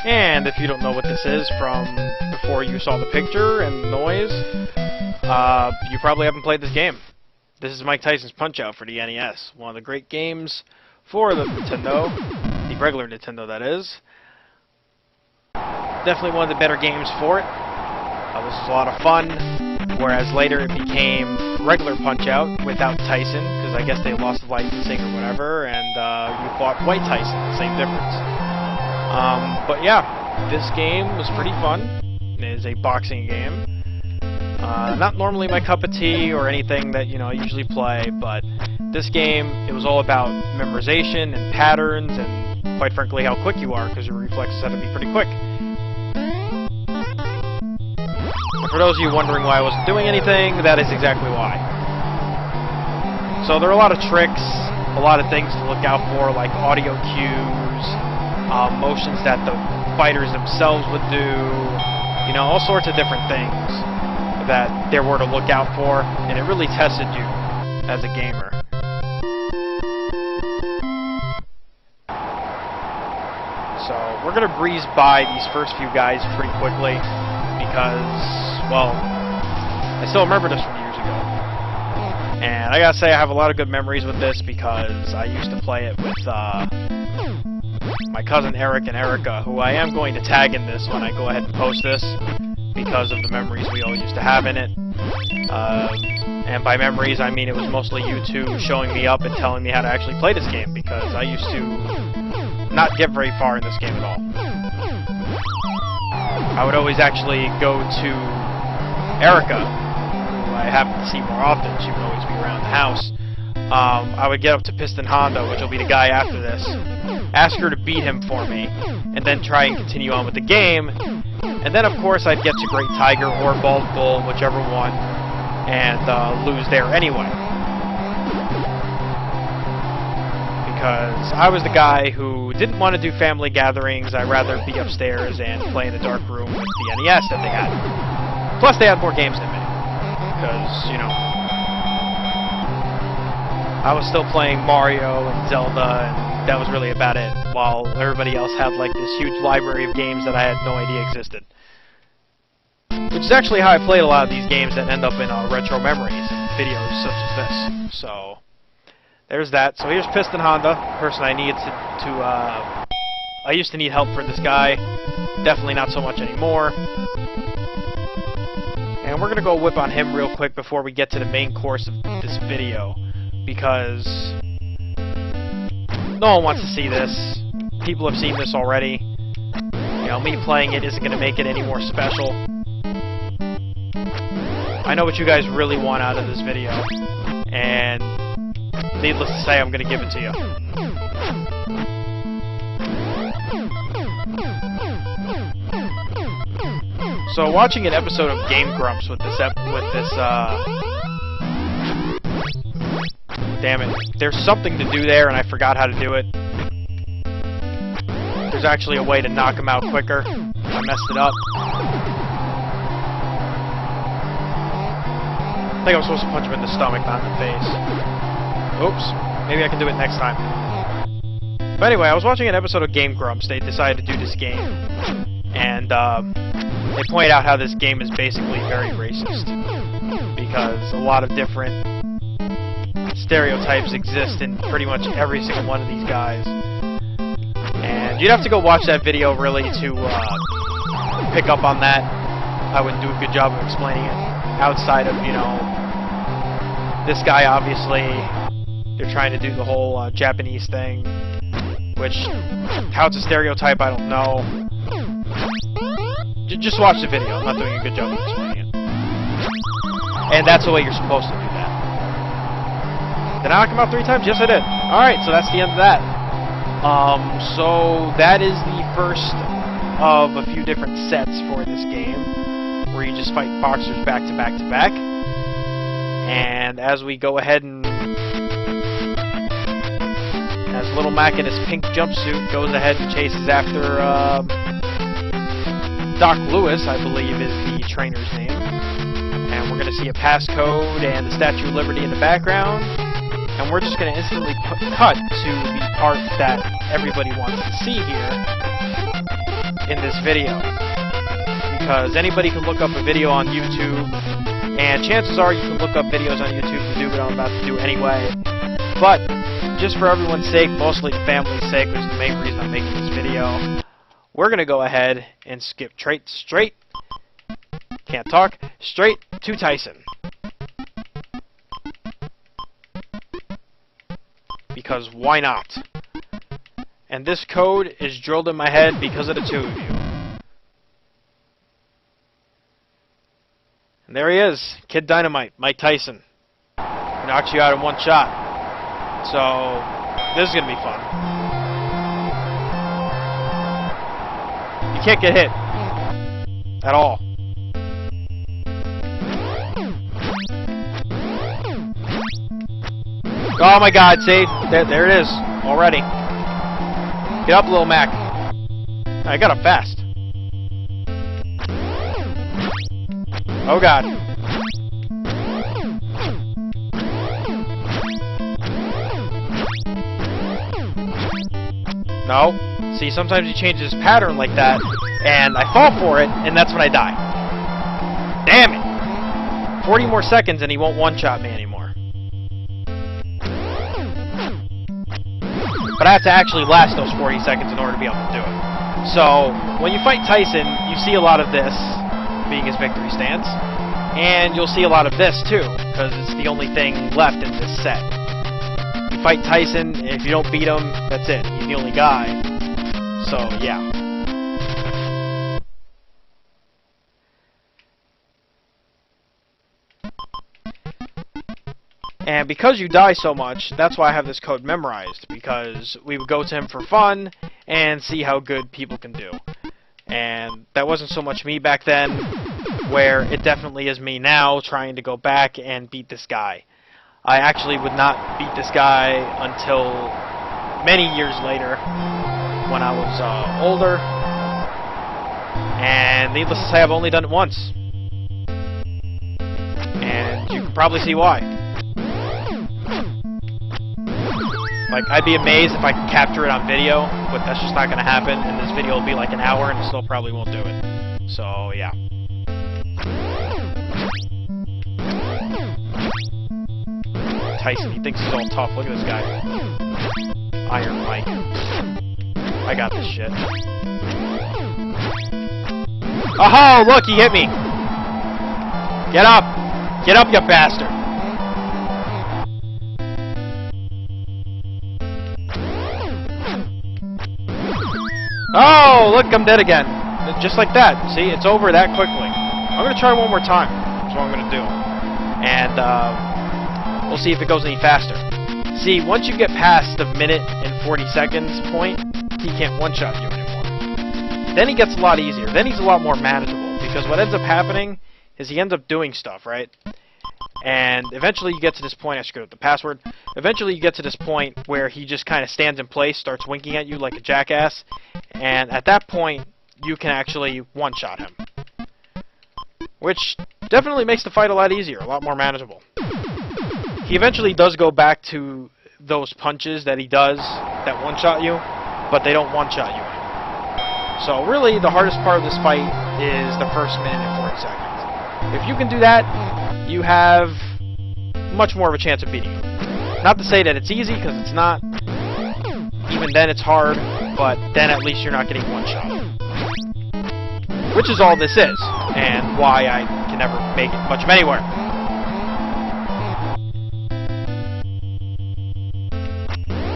And if you don't know what this is from before you saw the picture and the noise, you probably haven't played this game. This is Mike Tyson's Punch-Out for the NES. One of the great games for the Nintendo, the regular Nintendo that is. Definitely one of the better games for it. This was a lot of fun, whereas later it became regular Punch-Out without Tyson, because I guess they lost the licensing or whatever, and you fought White Tyson, same difference. But yeah, this game was pretty fun. It is a boxing game. Not normally my cup of tea or anything that, I usually play, but this game, it was all about memorization and patterns and, quite frankly, how quick you are, because your reflexes have to be pretty quick. For those of you wondering why I wasn't doing anything, that is exactly why. So there are a lot of tricks, a lot of things to look out for, like audio cues, motions that the fighters themselves would do, all sorts of different things that there were to look out for, and it really tested you as a gamer. So we're going to breeze by these first few guys pretty quickly, because, well, I still remember this from years ago. And I gotta say, I have a lot of good memories with this because I used to play it with my cousin Eric and Erica, who I am going to tag in this when I go ahead and post this, because of the memories we all used to have in it. And by memories, I mean it was mostly you two showing me up and telling me how to actually play this game, because I used to not get very far in this game at all. I would always actually go to Erica, who I happen to see more often. She would always be around the house. I would get up to Piston Honda, which will be the guy after this, ask her to beat him for me, and then try and continue on with the game. And then, of course, I'd get to Great Tiger or Bald Bull, whichever one, and lose there anyway. Because I was the guy who didn't want to do family gatherings. I'd rather be upstairs and play in the dark room with the NES that they had. Plus, they had more games than me. Because, I was still playing Mario and Zelda, and that was really about it, while everybody else had, like, this huge library of games that I had no idea existed. Which is actually how I played a lot of these games that end up in retro memories and videos such as this. So there's that. So here's Piston Honda, the person I needed to I used to need help for this guy. Definitely not so much anymore. And we're going to go whip on him real quick before we get to the main course of this video, because no one wants to see this. People have seen this already. Me playing it isn't going to make it any more special. I know what you guys really want out of this video, and needless to say, I'm going to give it to you. So, watching an episode of Game Grumps with this, damn it, there's something to do there, and I forgot how to do it. There's actually a way to knock him out quicker. I messed it up. I think I was supposed to punch him in the stomach, not in the face. Oops. Maybe I can do it next time. But anyway, I was watching an episode of Game Grumps. They decided to do this game. And, they pointed out how this game is basically very racist. Because a lot of different stereotypes exist in pretty much every single one of these guys. And you'd have to go watch that video, really, to, pick up on that. I wouldn't do a good job of explaining it. Outside of, this guy, obviously, they're trying to do the whole Japanese thing, which, how it's a stereotype, I don't know. Just watch the video. I'm not doing a good job of explaining it. And that's the way you're supposed to do that. Did I knock him out 3 times? Yes, I did. Alright, so that's the end of that. So that is the first of a few different sets for this game, where you just fight boxers back to back to back. And as we go ahead and as Little Mac in his pink jumpsuit goes ahead and chases after Doc Lewis, I believe is the trainer's name. And we're going to see a passcode and the Statue of Liberty in the background. And we're just going to instantly cut to the part that everybody wants to see here. in this video. Because anybody can look up a video on YouTube, and chances are you can look up videos on YouTube to do what I'm about to do anyway. But, just for everyone's sake, mostly the family's sake, which is the main reason I'm making this video, we're going to go ahead and skip straight to Tyson. Because why not? And this code is drilled in my head because of the two of you. And there he is, Kid Dynamite, Mike Tyson. He knocks you out in one shot. So, this is going to be fun. You can't get hit. At all. Oh my god, see? There it is. Already. Get up, little Mac. I got up fast. Oh god. No. See, sometimes he changes his pattern like that, and I fall for it, and that's when I die. Damn it! 40 more seconds and he won't one-shot me anymore. But I have to actually last those 40 seconds in order to be able to do it. So, when you fight Tyson, you see a lot of this being his victory stance, and you'll see a lot of this too, because it's the only thing left in this set. You fight Tyson, and if you don't beat him, that's it. He's the only guy. So, yeah. And because you die so much, that's why I have this code memorized, because we would go to him for fun and see how good people can do. And that wasn't so much me back then, where it definitely is me now trying to go back and beat this guy. I actually would not beat this guy until many years later, when I was older. And needless to say, I've only done it once. And you can probably see why. Like, I'd be amazed if I could capture it on video, but that's just not going to happen, and this video will be like an hour, and it still probably won't do it. So, yeah. Tyson, he thinks he's all tough. Look at this guy. Iron Mike. I got this shit. Oh, look, he hit me! Get up! Get up, you bastard! Oh, look, I'm dead again. Just like that. See, it's over that quickly. I'm going to try one more time. That's what I'm going to do. And, we'll see if it goes any faster. See, once you get past the minute and 40 seconds point, he can't one-shot you anymore. Then he gets a lot easier. Then he's a lot more manageable. Because what ends up happening is he ends up doing stuff, right? And eventually you get to this point, I screwed up the password. Eventually you get to this point where he just kind of stands in place, starts winking at you like a jackass. And at that point, you can actually one-shot him. Which definitely makes the fight a lot easier, a lot more manageable. He eventually does go back to those punches that he does that one-shot you, but they don't one-shot you anymore. So really, the hardest part of this fight is the first minute and 40 seconds. If you can do that, you have much more of a chance of beating him. Not to say that it's easy, because it's not. Even then it's hard, but then at least you're not getting one-shot. Which is all this is, and why I can never make it much of anywhere.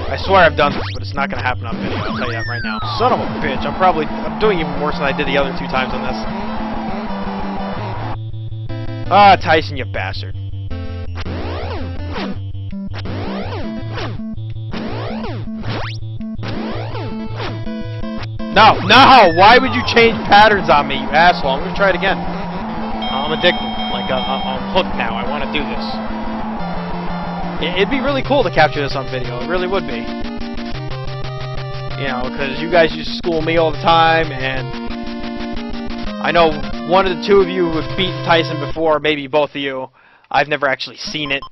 I swear I've done this, but it's not going to happen on video, I'll tell you that right now. Son of a bitch, I'm doing even worse than I did the other 2 times on this. Ah, Tyson, you bastard. No, no! Why would you change patterns on me, you asshole? I'm gonna try it again. I'm addicted. Like, I'm hooked now. I want to do this. It'd be really cool to capture this on video. It really would be. You know, because you guys used to school me all the time, and I know one of the 2 of you who have beaten Tyson before, maybe both of you. I've never actually seen it.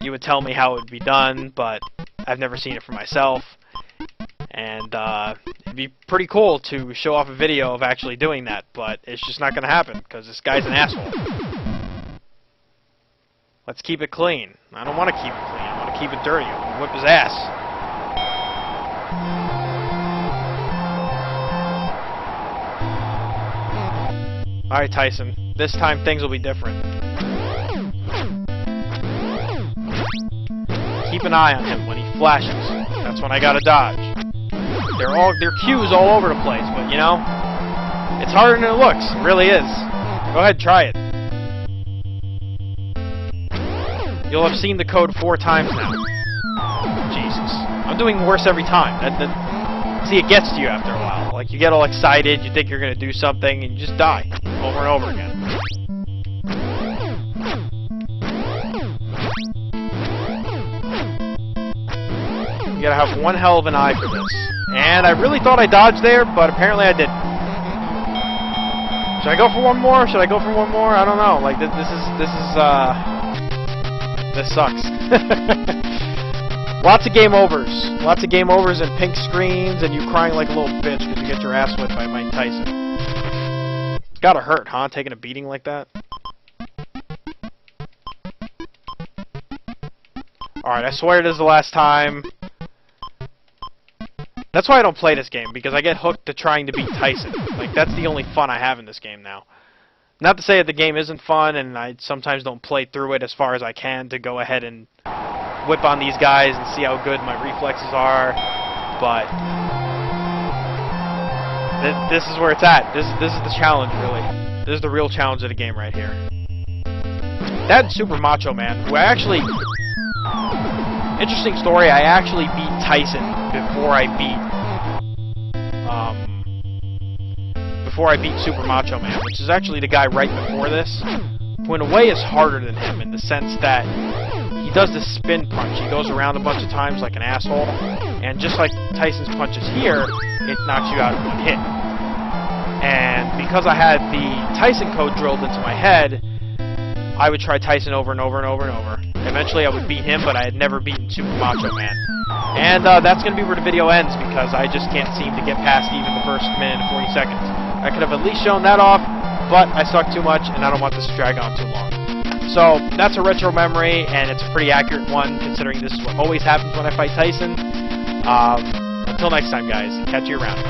You would tell me how it would be done, but I've never seen it for myself. And it'd be pretty cool to show off a video of actually doing that, but it's just not going to happen because this guy's an asshole. Let's keep it clean. I don't want to keep it clean. I want to keep it dirty. I want to whip his ass. Alright, Tyson. This time things will be different. Keep an eye on him when he flashes. That's when I gotta dodge. They're cues all over the place, but you know, it's harder than it looks. It really is. Go ahead, try it. You'll have seen the code 4 times now. Jesus. I'm doing worse every time. See, it gets to you after a while. Like, you get all excited, you think you're gonna do something, and you just die. Over and over again. You gotta have one hell of an eye for this. And I really thought I dodged there, but apparently I didn't. Should I go for one more? Should I go for one more? I don't know. Like, this sucks. Lots of game overs. Lots of game overs and pink screens and you crying like a little bitch because you get your ass whipped by Mike Tyson. It's gotta hurt, huh? Taking a beating like that. Alright, I swear this is the last time. That's why I don't play this game, because I get hooked to trying to beat Tyson. Like, that's the only fun I have in this game now. Not to say that the game isn't fun, and I sometimes don't play through it as far as I can to go ahead and whip on these guys and see how good my reflexes are, but this is where it's at. This is the challenge, really. This is the real challenge of the game right here. That Super Macho Man, who I actually... Interesting story, I actually beat Tyson before I beat Super Macho Man, which is actually the guy right before this, who in a way is harder than him in the sense that he does this spin punch. He goes around a bunch of times like an asshole, and just like Tyson's punches here, it knocks you out in one hit. And because I had the Tyson code drilled into my head, I would try Tyson over and over and over and over. Eventually I would beat him, but I had never beaten Super Macho Man. And that's going to be where the video ends, because I just can't seem to get past even the first minute and 40 seconds. I could have at least shown that off, but I suck too much, and I don't want this to drag on too long. So, that's a retro memory, and it's a pretty accurate one, considering this is what always happens when I fight Tyson. Until next time, guys. Catch you around.